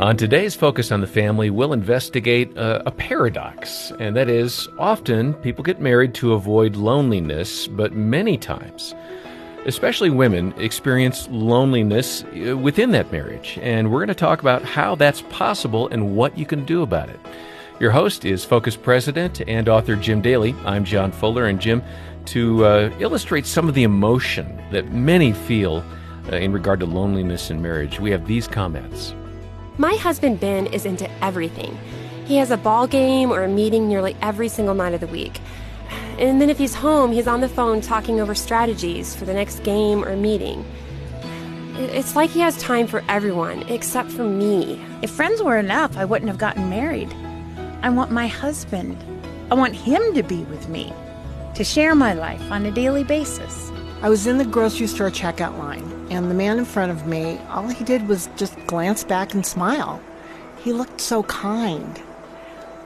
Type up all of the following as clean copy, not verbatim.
On today's Focus on the Family, we'll investigate a paradox, and that is, often people get married to avoid loneliness, but many times, especially women, experience loneliness within that marriage. And we're going to talk about how that's possible and what you can do about it. Your host is Focus President and author Jim Daly. I'm John Fuller, and Jim, to illustrate some of the emotion that many feel in regard to loneliness in marriage, we have these comments. My husband, Ben, is into everything. He has a ball game or a meeting nearly every single night of the week. And then if he's home, he's on the phone talking over strategies for the next game or meeting. It's like he has time for everyone, except for me. If friends were enough, I wouldn't have gotten married. I want my husband. I want him to be with me, to share my life on a daily basis. I was in the grocery store checkout line, and the man in front of me, all he did was just glance back and smile. He looked so kind.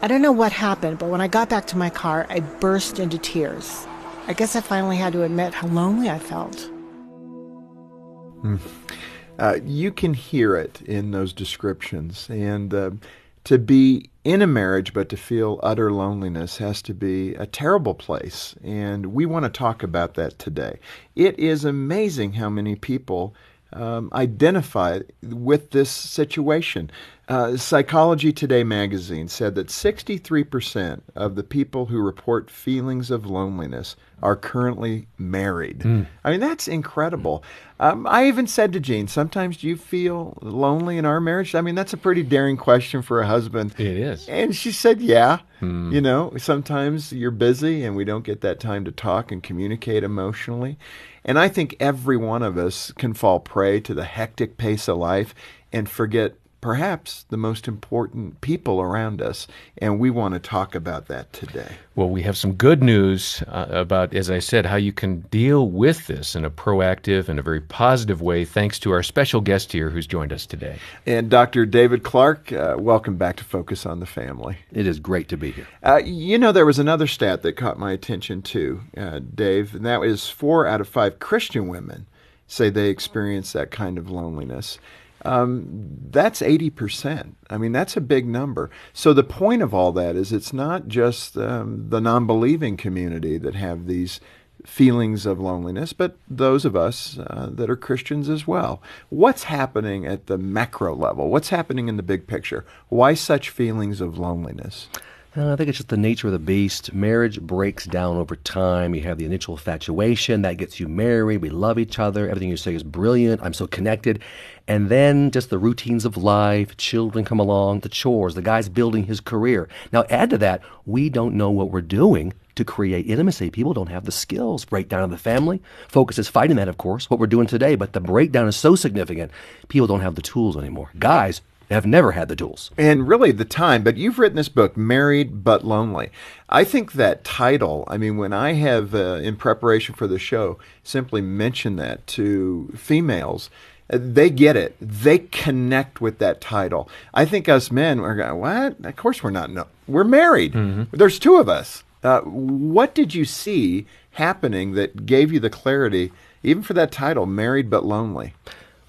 I don't know what happened, but when I got back to my car, I burst into tears. I guess I finally had to admit how lonely I felt. You can hear it in those descriptions, and to be in a marriage but to feel utter loneliness has to be a terrible place, and we want to talk about that today. It is amazing how many people identify with this situation. Psychology Today magazine said that 63% of the people who report feelings of loneliness are currently married. I mean, that's incredible. I even said to Jean, sometimes do you feel lonely in our marriage? I mean, that's a pretty daring question for a husband. It is. And she said, yeah. You know, sometimes you're busy and we don't get that time to talk and communicate emotionally. And I think every one of us can fall prey to the hectic pace of life and forget perhaps the most important people around us, and we want to talk about that today. Well, we have some good news about, as I said, how you can deal with this in a proactive and a very positive way, thanks to our special guest here who's joined us today. And Dr. David Clark, welcome back to Focus on the Family. It is great to be here. You know, there was another stat that caught my attention too, Dave, and that is 4 out of 5 Christian women say they experience that kind of loneliness. That's 80%. I mean, that's a big number. So the point of all that is it's not just the non-believing community that have these feelings of loneliness, but those of us that are Christians as well. What's happening at the macro level? What's happening in the big picture? Why such feelings of loneliness? I think it's just the nature of the beast. Marriage breaks down over time. You have the initial infatuation. That gets you married. We love each other. Everything you say is brilliant. I'm so connected. And then just the routines of life, children come along, the chores, the guy's building his career. Now add to that, we don't know what we're doing to create intimacy. People don't have the skills. Breakdown of the family. Focus is fighting that, of course, what we're doing today. But the breakdown is so significant, people don't have the tools anymore. Guys have never had the tools. And really the time, but you've written this book, Married But Lonely. I think that title, I mean, when I have, in preparation for the show, simply mentioned that to females, they get it. They connect with that title. I think us men are going, what? Of course we're not. No, we're married. There's 2 of us. What did you see happening that gave you the clarity, even for that title, Married But Lonely?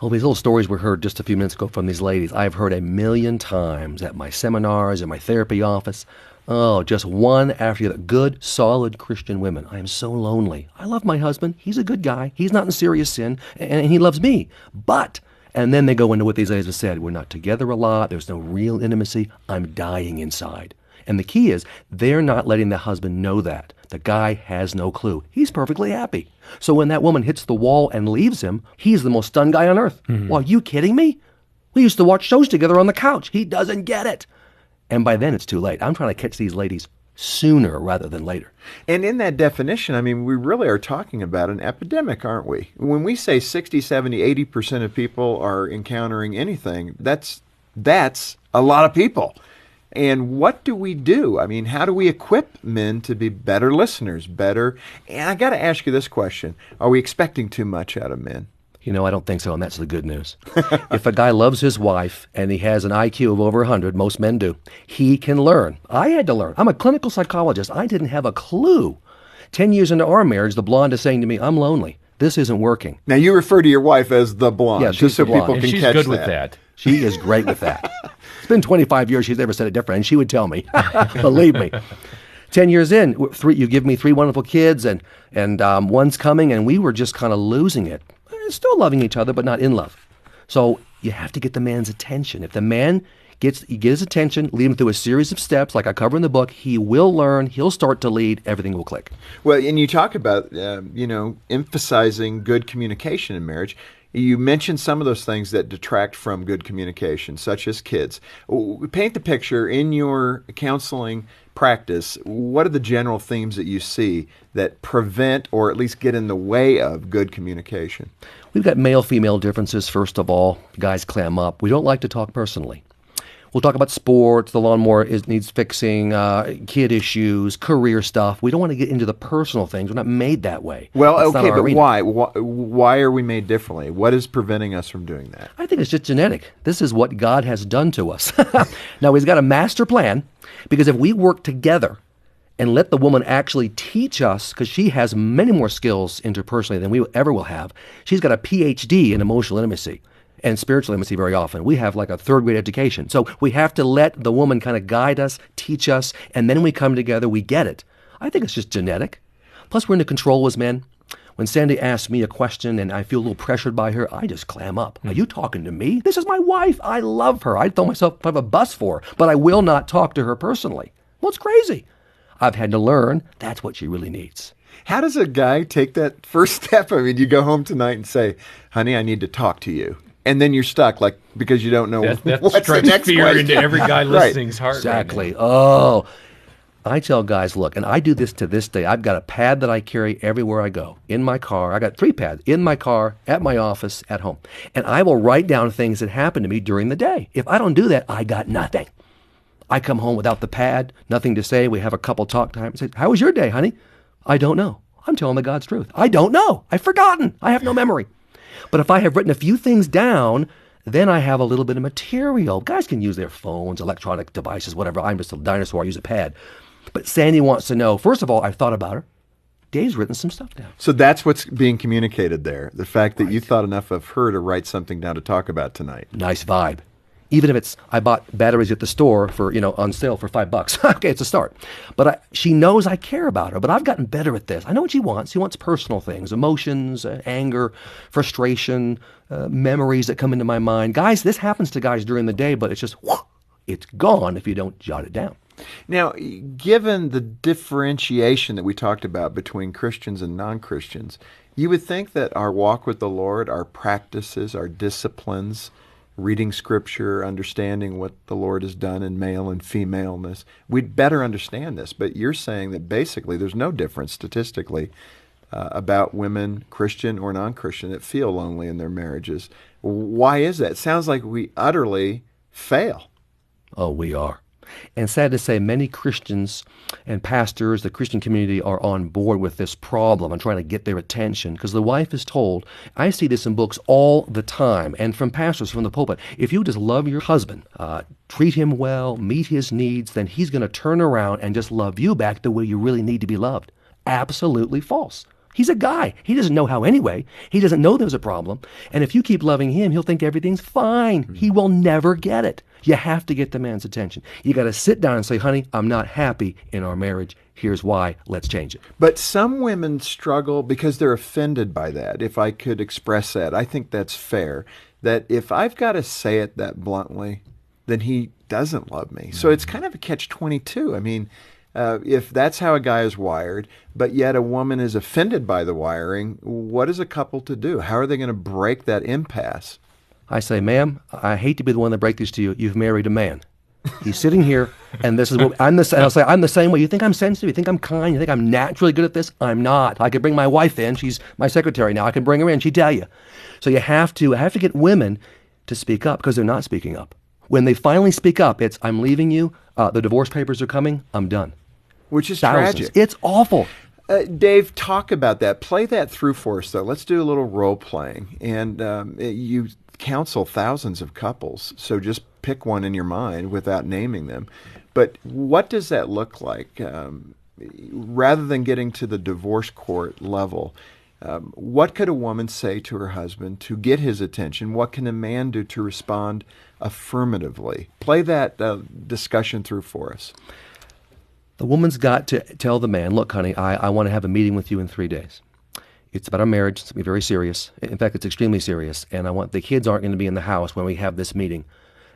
Well, these little stories we heard just a few minutes ago from these ladies, I've heard a million times at my seminars, in my therapy office. Oh, just one after the other. Good, solid Christian women. I am so lonely. I love my husband. He's a good guy. He's not in serious sin, and he loves me. But, and then they go into what these ladies have said. We're not together a lot. There's no real intimacy. I'm dying inside. And the key is, they're not letting the husband know that. The guy has no clue. He's perfectly happy. So when that woman hits the wall and leaves him, he's the most stunned guy on earth. Well, are you kidding me? We used to watch shows together on the couch. He doesn't get it. And by then it's too late. I'm trying to catch these ladies sooner rather than later. And in that definition, I mean, we really are talking about an epidemic, aren't we? When we say 60, 70, 80% of people are encountering anything, that's a lot of people. And what do we do? I mean, how do we equip men to be better listeners, better? And I got to ask you this question. Are we expecting too much out of men? You know, I don't think so, and that's the good news. If a guy loves his wife and he has an IQ of over 100, most men do, he can learn. I had to learn. I'm a clinical psychologist. I didn't have a clue. 10 years into our marriage, the blonde is saying to me, I'm lonely. This isn't working. Now, you refer to your wife as the blonde, yeah, just so blonde. people and can she's catch good that. with that. She is great with that. been 25 years she's never said it different, and she would tell me. Believe me. 10 years in, you give me 3 wonderful kids, and one's coming, and we were just kind of losing it. Still loving each other, but not in love. So you have to get the man's attention. If the man you get his attention, lead him through a series of steps, like I cover in the book, he will learn, he'll start to lead, everything will click. Well, and you talk about, emphasizing good communication in marriage. You mentioned some of those things that detract from good communication, such as kids. Paint the picture in your counseling practice. What are the general themes that you see that prevent or at least get in the way of good communication? We've got male-female differences, first of all. Guys clam up. We don't like to talk personally. We'll talk about sports, the lawnmower needs fixing, kid issues, career stuff. We don't want to get into the personal things. We're not made that way. Well, That's okay, not our but arena. why? Why are we made differently? What is preventing us from doing that? I think it's just genetic. This is what God has done to us. Now, he's got a master plan, because if we work together and let the woman actually teach us, because she has many more skills interpersonally than we ever will have. She's got a PhD in emotional intimacy and spiritual intimacy very often. We have like a 3rd grade education. So we have to let the woman kind of guide us, teach us, and then we come together, we get it. I think it's just genetic. Plus, we're into control as men. When Sandy asks me a question and I feel a little pressured by her, I just clam up. Are you talking to me? This is my wife. I love her. I'd throw myself out of a bus for her, but I will not talk to her personally. Well, it's crazy. I've had to learn that's what she really needs. How does a guy take that first step? I mean, you go home tonight and say, honey, I need to talk to you. And then you're stuck, like, because you don't know That what's the strikes next fear question. into every guy listening's heart. Exactly. Right now. Oh, I tell guys, look, and I do this to this day. I've got a pad that I carry everywhere I go. In my car, I got 3 pads. In my car, at my office, at home. And I will write down things that happen to me during the day. If I don't do that, I got nothing. I come home without the pad, nothing to say. We have a couple talk time. I say, how was your day, honey? I don't know. I'm telling the God's truth. I don't know. I've forgotten. I have no memory. But if I have written a few things down, then I have a little bit of material. Guys can use their phones, electronic devices, whatever. I'm just a dinosaur. I use a pad. But Sandy wants to know, first of all, I've thought about her. Dave's written some stuff down. So that's what's being communicated there. The fact that you thought enough of her to write something down to talk about tonight. Nice vibe. Even if it's, I bought batteries at the store for, on sale for $5. Okay, it's a start. But she knows I care about her, but I've gotten better at this. I know what she wants. She wants personal things, emotions, anger, frustration, memories that come into my mind. Guys, this happens to guys during the day, but it's just, it's gone if you don't jot it down. Now, given the differentiation that we talked about between Christians and non-Christians, you would think that our walk with the Lord, our practices, our disciplines, reading Scripture, understanding what the Lord has done in male and femaleness, we'd better understand this. But you're saying that basically there's no difference statistically about women, Christian or non-Christian, that feel lonely in their marriages. Why is that? It sounds like we utterly fail. Oh, we are. And sad to say, many Christians and pastors, the Christian community, are on board with this problem and trying to get their attention, because the wife is told, I see this in books all the time, and from pastors from the pulpit, if you just love your husband, treat him well, meet his needs, then he's going to turn around and just love you back the way you really need to be loved. Absolutely false. He's a guy. He doesn't know how anyway. He doesn't know there's a problem. And if you keep loving him, he'll think everything's fine. He will never get it. You have to get the man's attention. You got to sit down and say, honey, I'm not happy in our marriage. Here's why. Let's change it. But some women struggle because they're offended by that, if I could express that. I think that's fair, that if I've got to say it that bluntly, then he doesn't love me. So it's kind of a catch-22. I mean, if that's how a guy is wired, but yet a woman is offended by the wiring, what is a couple to do? How are they going to break that impasse? I say, ma'am, I hate to be the one to break this to you. You've married a man. He's sitting here, and this is what and I'll say, I'm the same way. You think I'm sensitive? You think I'm kind? You think I'm naturally good at this? I'm not. I could bring my wife in. She's my secretary now. I can bring her in. She'd tell you. So I have to get women to speak up, because they're not speaking up. When they finally speak up, it's, I'm leaving you. The divorce papers are coming. I'm done. Which is Thousands. tragic. It's awful. Dave, talk about that. Play that through for us, though. Let's do a little role playing. And you counsel thousands of couples, so just pick one in your mind without naming them. But what does that look like? Rather than getting to the divorce court level, What could a woman say to her husband to get his attention? What can a man do to respond affirmatively? Play that discussion through for us. The woman's got to tell the man, look, honey, I want to have a meeting with you in 3 days. It's about our marriage. It's going to be very serious. In fact, it's extremely serious. And I want the kids aren't going to be in the house when we have this meeting.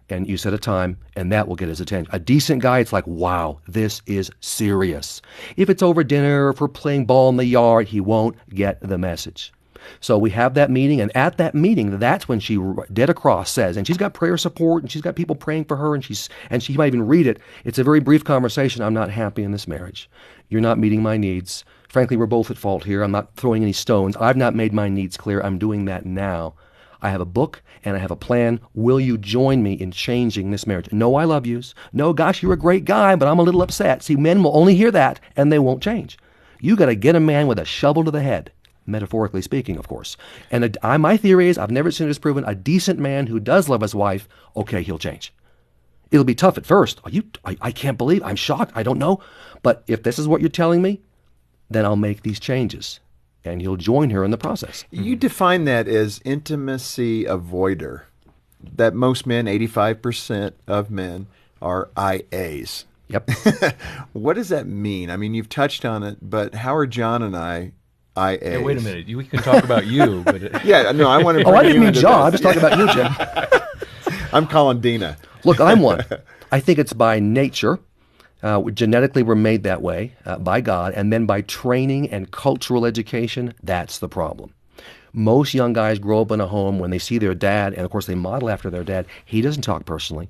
And you set a time, and that will get his attention. A decent guy, it's like, wow, this is serious. If it's over dinner, if we're playing ball in the yard, he won't get the message. So we have that meeting, and at that meeting, that's when she dead across says, and she's got prayer support, and she's got people praying for her, and she might even read it. It's a very brief conversation. I'm not happy in this marriage. You're not meeting my needs. Frankly, we're both at fault here. I'm not throwing any stones. I've not made my needs clear. I'm doing that now. I have a book and I have a plan. Will you join me in changing this marriage? No, I love yous. No, gosh, you're a great guy, but I'm a little upset. See, men will only hear that and they won't change. You got to get a man with a shovel to the head, metaphorically speaking, of course. And my theory is, I've never seen this proven, a decent man who does love his wife, okay, he'll change. It'll be tough at first. I can't believe, I'm shocked, I don't know. But if this is what you're telling me, then I'll make these changes. And he'll join her in the process. You define that as intimacy avoider. That most men, 85% of men, are IAs. Yep. What does that mean? I mean, you've touched on it, but how are John and I IAs? Hey, wait a minute. We can talk about you. But yeah, no, I want to. Oh, I didn't mean John. I'm just talking about you, Jim. I'm calling Dina. Look, I'm one. I think it's by nature. Genetically, we're made that way by God, and then by training and cultural education, that's the problem. Most young guys grow up in a home when they see their dad, and of course they model after their dad. He doesn't talk personally.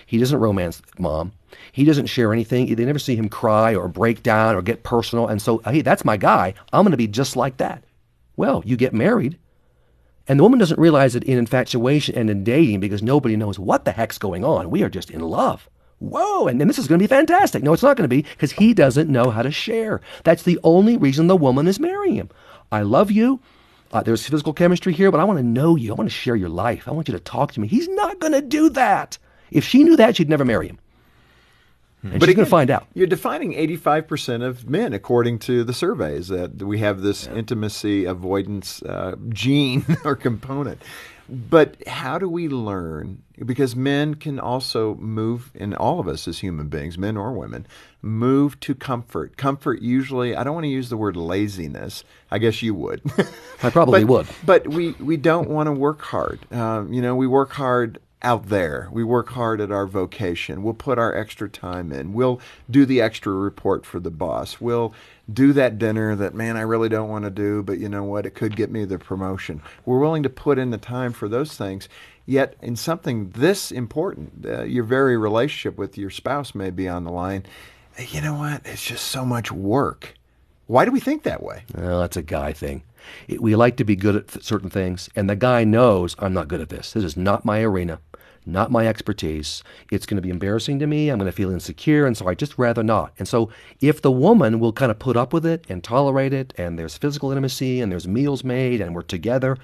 He doesn't romance mom. He doesn't share anything. They never see him cry or break down or get personal, and so, hey, that's my guy. I'm going to be just like that. Well, you get married, and the woman doesn't realize it in infatuation and in dating because nobody knows what the heck's going on. We are just in love. Whoa, and then this is going to be fantastic. No, it's not going to be because he doesn't know how to share. That's the only reason the woman is marrying him. I love you. There's physical chemistry here, but I want to know you. I want to share your life. I want you to talk to me. He's not going to do that. If she knew that, she'd never marry him. And but she's going to find out. You're defining 85% of men, according to the surveys, that we have this intimacy avoidance gene or component. But how do we learn? Because men can also move, and all of us as human beings, men or women, move to comfort. Comfort usually, I don't want to use the word laziness. I guess you would. I probably would. But we don't want to work hard. We work hard out there. We work hard at our vocation. We'll put our extra time in. We'll do the extra report for the boss. We'll do that dinner that, man, I really don't want to do, but you know what? It could get me the promotion. We're willing to put in the time for those things. Yet in something this important, your very relationship with your spouse may be on the line. You know what? It's just so much work. Why do we think that way? Well, that's a guy thing. We like to be good at certain things, and the guy knows I'm not good at this. This is not my arena, not my expertise. It's going to be embarrassing to me. I'm going to feel insecure, and so I'd just rather not. And so if the woman will kind of put up with it and tolerate it, and there's physical intimacy, and there's meals made, and we're together,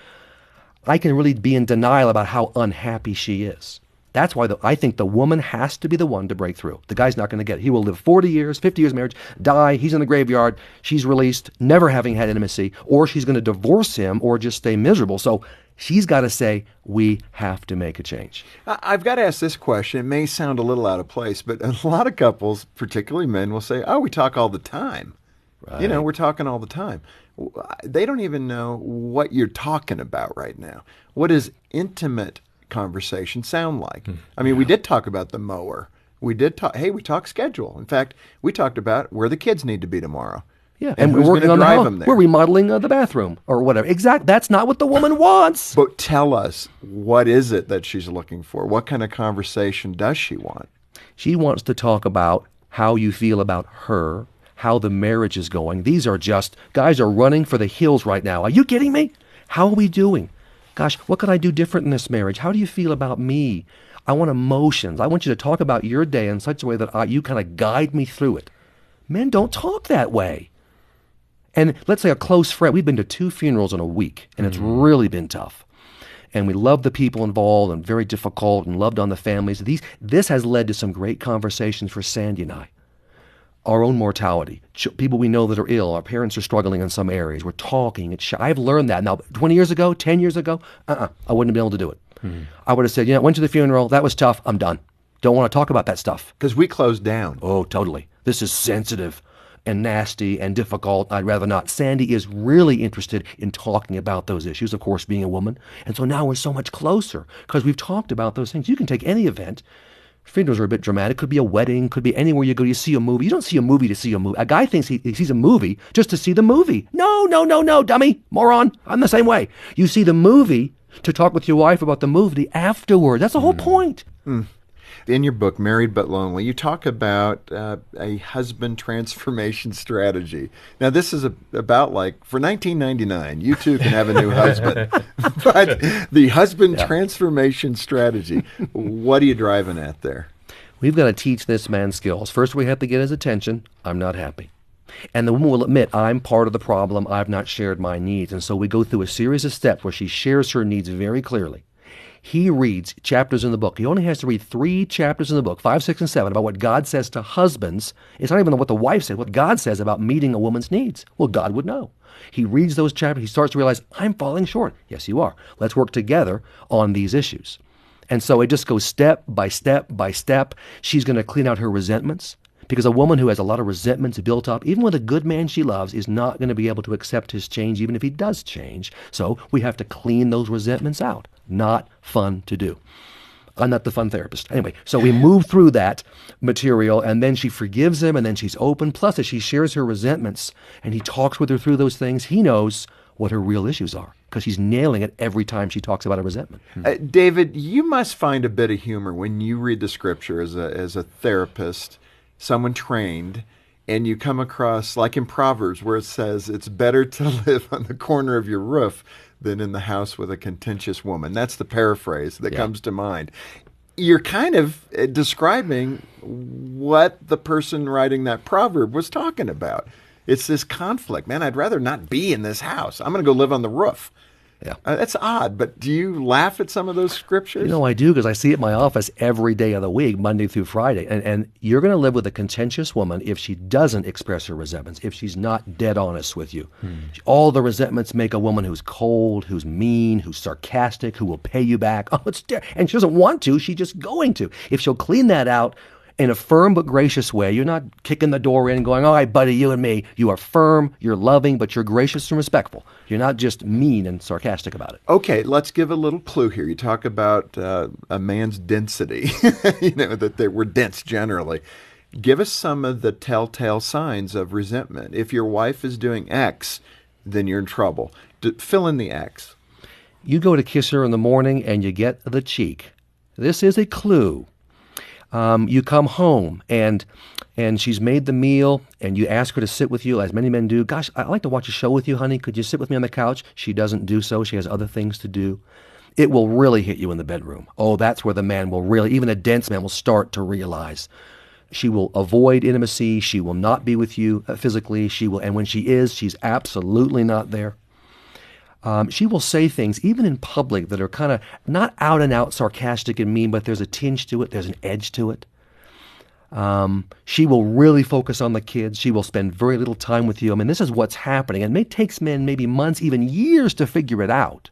I can really be in denial about how unhappy she is. That's why I think the woman has to be the one to break through. The guy's not going to get it. He will live 40 years, 50 years marriage, die, he's in the graveyard, she's released, never having had intimacy, or she's going to divorce him or just stay miserable. So she's got to say, we have to make a change. I've got to ask this question. It may sound a little out of place, but a lot of couples, particularly men, will say, oh, we talk all the time. Right. We're talking all the time. They don't even know what you're talking about right now. What does intimate conversation sound like? I mean, we did talk about the mower. We talked schedule. In fact, we talked about where the kids need to be tomorrow. Yeah, and we're working on the house. We're remodeling the bathroom or whatever. Exactly. That's not what the woman wants. But tell us, what is it that she's looking for? What kind of conversation does she want? She wants to talk about how you feel about her, how the marriage is going. These are just, guys are running for the hills right now. Are you kidding me? How are we doing? Gosh, what could I do different in this marriage? How do you feel about me? I want emotions. I want you to talk about your day in such a way that you kind of guide me through it. Men don't talk that way. And let's say a close friend, we've been to 2 funerals in a week, and it's really been tough. And we love the people involved and very difficult and loved on the families. This has led to some great conversations for Sandy and I. our own mortality. People we know that are ill, our parents are struggling in some areas. We're talking. I've learned that. Now, 20 years ago, 10 years ago, I wouldn't have been able to do it. I would have said, went to the funeral. That was tough. I'm done. Don't want to talk about that stuff. Because we closed down. Oh, totally. This is sensitive and nasty and difficult. I'd rather not. Sandy is really interested in talking about those issues, of course, being a woman. And so now we're so much closer because we've talked about those things. You can take any event. Funerals are a bit dramatic. Could be a wedding. Could be anywhere you go. You see a movie. You don't see a movie to see a movie. A guy thinks he sees a movie just to see the movie. No, dummy, moron. I'm the same way. You see the movie to talk with your wife about the movie afterward. That's the whole point. In your book, Married But Lonely, you talk about a husband transformation strategy. Now, this is about for 1999, you too can have a new husband. But the husband transformation strategy, what are you driving at there? We've got to teach this man skills. First, we have to get his attention. I'm not happy. And the woman will admit, I'm part of the problem. I've not shared my needs. And so we go through a series of steps where she shares her needs very clearly. He reads chapters in the book. He only has to read 3 chapters in the book, 5, 6, and 7, about what God says to husbands. It's not even what the wife says, what God says about meeting a woman's needs. Well, God would know. He reads those chapters. He starts to realize, I'm falling short. Yes, you are. Let's work together on these issues. And so it just goes step by step by step. She's going to clean out her resentments. Because a woman who has a lot of resentments built up, even with a good man she loves, is not going to be able to accept his change, even if he does change. So we have to clean those resentments out. Not fun to do. I'm not the fun therapist. Anyway, so we move through that material, and then she forgives him, and then she's open. Plus, as she shares her resentments, and he talks with her through those things, he knows what her real issues are, because she's nailing it every time she talks about a resentment. David, you must find a bit of humor when you read the scripture as a therapist, someone trained, and you come across, like in Proverbs, where it says it's better to live on the corner of your roof than in the house with a contentious woman. That's the paraphrase that comes to mind. You're kind of describing what the person writing that proverb was talking about. It's this conflict. Man, I'd rather not be in this house. I'm going to go live on the roof. Yeah. That's odd, but do you laugh at some of those scriptures? I do, because I see it in my office every day of the week, Monday through Friday. And you're going to live with a contentious woman if she doesn't express her resentments, if she's not dead honest with you. All the resentments make a woman who's cold, who's mean, who's sarcastic, who will pay you back. And she doesn't want to, she's just going to. If she'll clean that out in a firm but gracious way, you're not kicking the door in and going, all right, buddy, you and me. You are firm, you're loving, but you're gracious and respectful. You're not just mean and sarcastic about it. Okay, let's give a little clue here. You talk about a man's density, that we're dense generally. Give us some of the telltale signs of resentment. If your wife is doing X, then you're in trouble. Fill in the X. You go to kiss her in the morning and you get the cheek. This is a clue. You come home and she's made the meal and you ask her to sit with you, as many men do. Gosh, I'd like to watch a show with you, honey. Could you sit with me on the couch? She doesn't do so. She has other things to do. It will really hit you in the bedroom. Oh, that's where the man will really, even a dense man will start to realize. She will avoid intimacy. She will not be with you physically. And when she is, she's absolutely not there. She will say things, even in public, that are kind of not out and out sarcastic and mean, but there's a tinge to it. There's an edge to it. She will really focus on the kids. She will spend very little time with you. I mean, this is what's happening. And it takes men maybe months, even years to figure it out.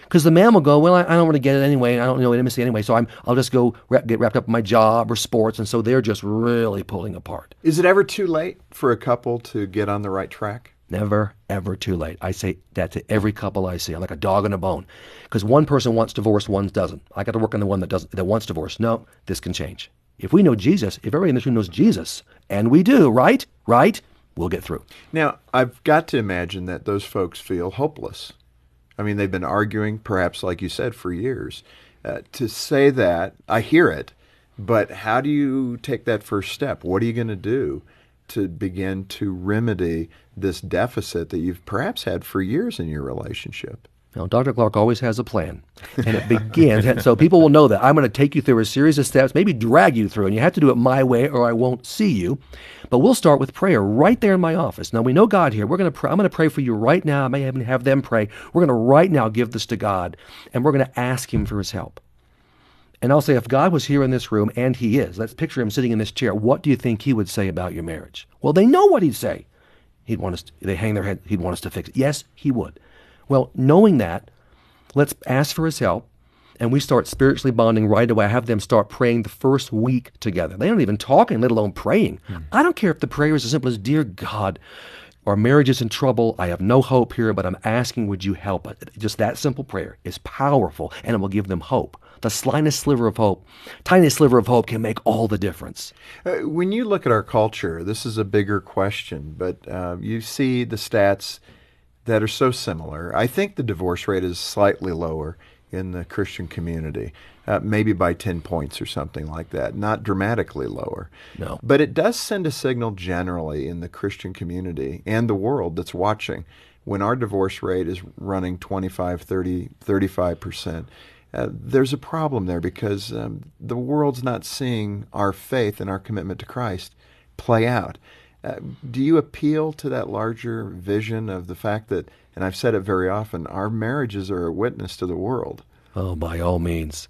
Because the man will go, well, I don't really get it anyway. I don't know intimacy anyway, so I'll just go get wrapped up in my job or sports. And so they're just really pulling apart. Is it ever too late for a couple to get on the right track? Never, ever too late. I say that to every couple I see. I'm like a dog on a bone. Because one person wants divorce, one doesn't. I got to work on the one that wants divorce. No, this can change. If we know Jesus, if everybody in this room knows Jesus, and we do, right? We'll get through. Now, I've got to imagine that those folks feel hopeless. I mean, they've been arguing, perhaps, like you said, for years. To say that, I hear it, but how do you take that first step? What are you going to do to begin to remedy this deficit that you've perhaps had for years in your relationship? Now, Dr. Clark always has a plan, and it begins, and so people will know that I'm going to take you through a series of steps, maybe drag you through, and you have to do it my way or I won't see you. But we'll start with prayer right there in my office. Now, we know God here. We're going to pray. I'm going to pray for you right now. I may even have them pray. We're going to right now give this to God, and we're going to ask Him for His help. And I'll say, if God was here in this room, and he is, let's picture him sitting in this chair, what do you think he would say about your marriage? Well, they know what he'd say. He'd want us, they hang their head, he'd want us to fix it. Yes, he would. Well, knowing that, let's ask for his help, and we start spiritually bonding right away. I have them start praying the first week together. They aren't even talking, let alone praying. I don't care if the prayer is as simple as, Dear God, our marriage is in trouble. I have no hope here, but I'm asking, would you help us? Just that simple prayer is powerful, and it will give them hope. The slightest sliver of hope, tiniest sliver of hope can make all the difference. When you look at our culture, this is a bigger question, but you see the stats that are so similar. I think the divorce rate is slightly lower in the Christian community, maybe by 10 points or something like that, not dramatically lower. No. But it does send a signal generally in the Christian community and the world that's watching when our divorce rate is running 25, 30, 35%. There's a problem there because the world's not seeing our faith and our commitment to Christ play out. Do you appeal to that larger vision of the fact that, and I've said it very often, our marriages are a witness to the world? Oh, by all means.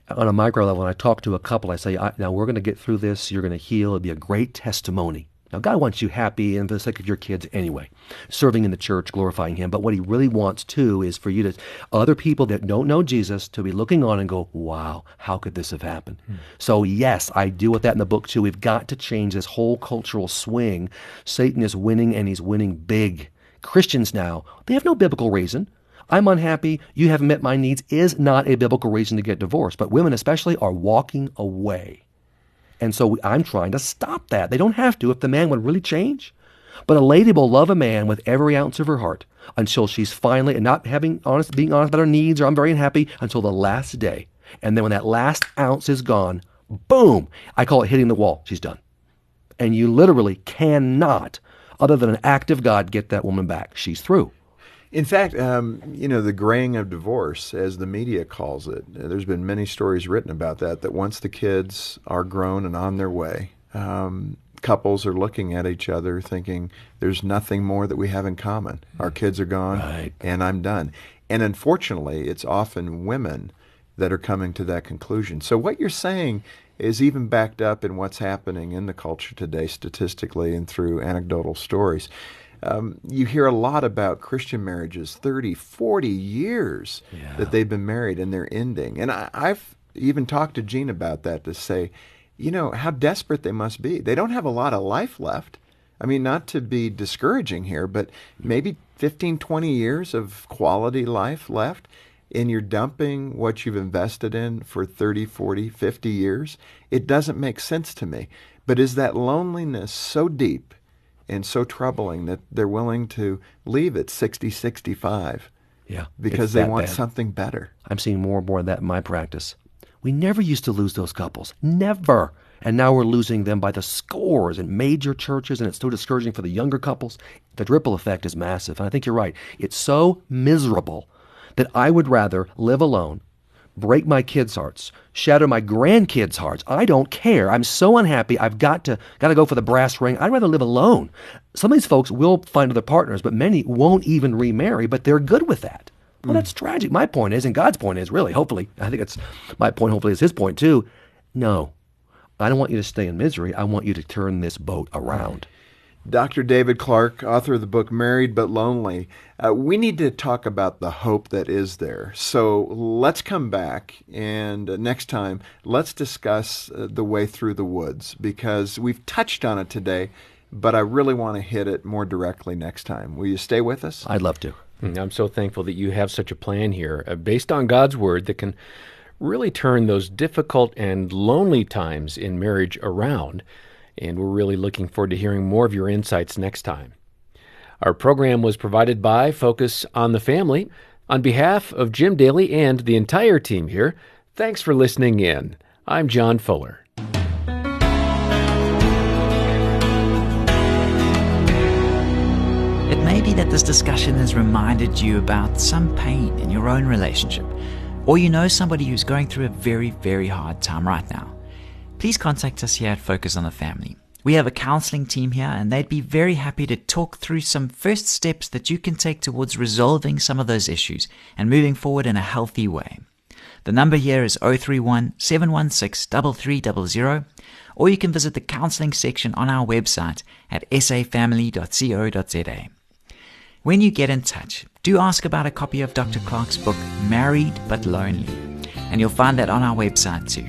On a micro level, when I talk to a couple, I say, now we're going to get through this. You're going to heal. It'll be a great testimony. Now, God wants you happy and for the sake of your kids anyway, serving in the church, glorifying him. But what he really wants, too, is for you to, other people that don't know Jesus, to be looking on and go, wow, how could this have happened? So, yes, I deal with that in the book, too. We've got to change this whole cultural swing. Satan is winning, and he's winning big. Christians now, they have no biblical reason. I'm unhappy, you haven't met my needs is not a biblical reason to get divorced. But women especially are walking away. And so I'm trying to stop that. They don't have to if the man would really change. But a lady will love a man with every ounce of her heart until she's finally, and not being honest about her needs or I'm very unhappy, until the last day. And then when that last ounce is gone, boom, I call it hitting the wall. She's done. And you literally cannot, other than an act of God, get that woman back. She's through. In fact, the graying of divorce, as the media calls it, there's been many stories written about that once the kids are grown and on their way, couples are looking at each other thinking, there's nothing more that we have in common. Our kids are gone, right, and I'm done. And unfortunately, it's often women that are coming to that conclusion. So what you're saying is even backed up in what's happening in the culture today, statistically and through anecdotal stories. You hear a lot about Christian marriages, 30, 40 years that they've been married and they're ending. And I've even talked to Gene about that to say, how desperate they must be. They don't have a lot of life left. I mean, not to be discouraging here, but maybe 15, 20 years of quality life left, and you're dumping what you've invested in for 30, 40, 50 years. It doesn't make sense to me. But is that loneliness so deep and so troubling that they're willing to leave at 60, 65 because they want something better? I'm seeing more and more of that in my practice. We never used to lose those couples. Never. And now we're losing them by the scores in major churches, and it's so discouraging for the younger couples. The ripple effect is massive. And I think you're right. It's so miserable that I would rather live alone, break my kids' hearts, shatter my grandkids' hearts. I don't care. I'm so unhappy. I've got to go for the brass ring. I'd rather live alone. Some of these folks will find other partners, but many won't even remarry, but they're good with that. Well, that's tragic. My point is, and God's point is, really, hopefully, I think it's my point, hopefully it's his point too. No, I don't want you to stay in misery. I want you to turn this boat around. Dr. David Clark, author of the book Married but Lonely, we need to talk about the hope that is there. So let's come back, and next time, let's discuss the way through the woods, because we've touched on it today, but I really want to hit it more directly next time. Will you stay with us? I'd love to. I'm so thankful that you have such a plan here based on God's Word that can really turn those difficult and lonely times in marriage around. And we're really looking forward to hearing more of your insights next time. Our program was provided by Focus on the Family. On behalf of Jim Daly and the entire team here, thanks for listening in. I'm John Fuller. It may be that this discussion has reminded you about some pain in your own relationship, or you know somebody who's going through a very, very hard time right now. Please contact us here at Focus on the Family. We have a counseling team here, and they'd be very happy to talk through some first steps that you can take towards resolving some of those issues and moving forward in a healthy way. The number here is 031-716-3300, or you can visit the counseling section on our website at safamily.co.za. When you get in touch, do ask about a copy of Dr. Clark's book, Married But Lonely, and you'll find that on our website too.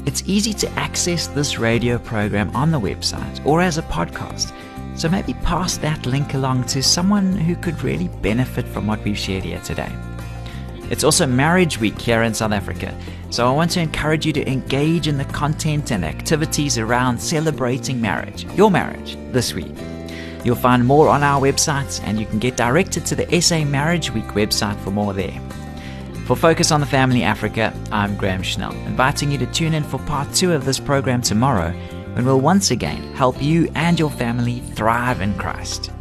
It's easy to access this radio program on the website or as a podcast, so maybe pass that link along to someone who could really benefit from what we've shared here today. It's also Marriage Week here in South Africa, so I want to encourage you to engage in the content and activities around celebrating marriage, your marriage, this week. You'll find more on our website, and you can get directed to the SA Marriage Week website for more there. For Focus on the Family Africa, I'm Graham Schnell, inviting you to tune in for part 2 of this program tomorrow, when we'll once again help you and your family thrive in Christ.